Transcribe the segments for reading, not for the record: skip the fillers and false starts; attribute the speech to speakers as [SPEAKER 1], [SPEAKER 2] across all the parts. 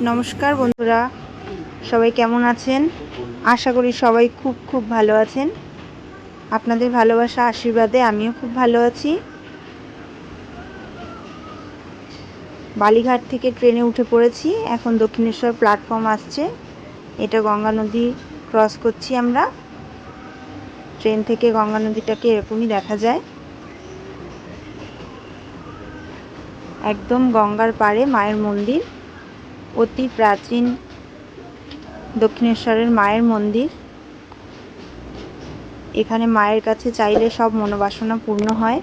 [SPEAKER 1] নমস্কার বন্ধুরা, সবাই কেমন আছেন? আশা করি সবাই খুব ভালো আছেন। আপনাদের ভালোবাসা আশীর্বাদে আমিও খুব ভালো আছি। বালিঘাট থেকে ট্রেনে উঠে পড়েছি। এখন দক্ষিণেশ্বর প্ল্যাটফর্ম আসছে। এটা গঙ্গা নদী ক্রস করছি আমরা। ট্রেন থেকে গঙ্গা নদীটাকে এরকমই দেখা যায়। একদম গঙ্গার পাড়ে মায়ের মন্দির, অতি প্রাচীন দক্ষিণেশ্বরের মায়ের মন্দির। এখানে মায়ের কাছে চাইলে সব মনোবাসনা পূর্ণ হয়।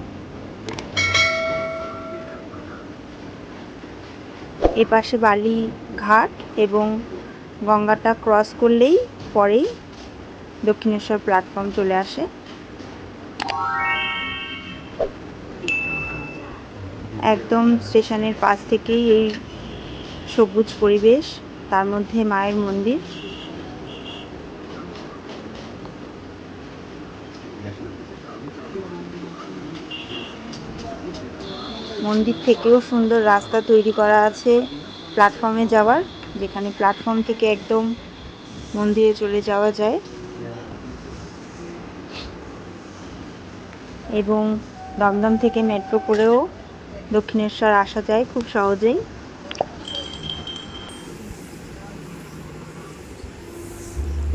[SPEAKER 1] এপাশে বালিঘাট এবং গঙ্গাটা ক্রস করলেই পরেই দক্ষিণেশ্বর প্ল্যাটফর্ম চলে আসে। একদম স্টেশনের পাশ থেকেই এই সবুজ পরিবেশ, তার মধ্যে মায়ের মন্দির। মন্দির থেকেও সুন্দর রাস্তা তৈরি করা আছে প্ল্যাটফর্মে যাওয়ার, যেখানে প্ল্যাটফর্ম থেকে একদম মন্দিরে চলে যাওয়া যায় এবং দমদম থেকে মেট্রো করেও দক্ষিণেশ্বর আসা যায় খুব সহজেই।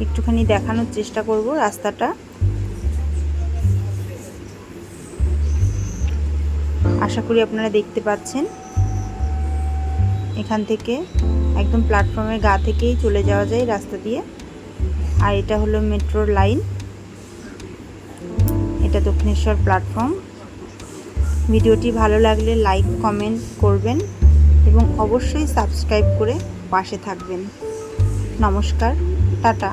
[SPEAKER 1] একটুখানি দেখানোর চেষ্টা করব রাস্তাটা। আশা করি আপনারা দেখতে পাচ্ছেন। এখান থেকে একদম প্ল্যাটফর্মের গা থেকেই চলে যাওয়া যায় রাস্তা দিয়ে। আর এটা হলো মেট্রোর লাইন, এটা দক্ষিণেশ্বর প্ল্যাটফর্ম। ভিডিওটি ভালো লাগলে লাইক কমেন্ট করবেন এবং অবশ্যই সাবস্ক্রাইব করে পাশে থাকবেন। নমস্কার, টাটা।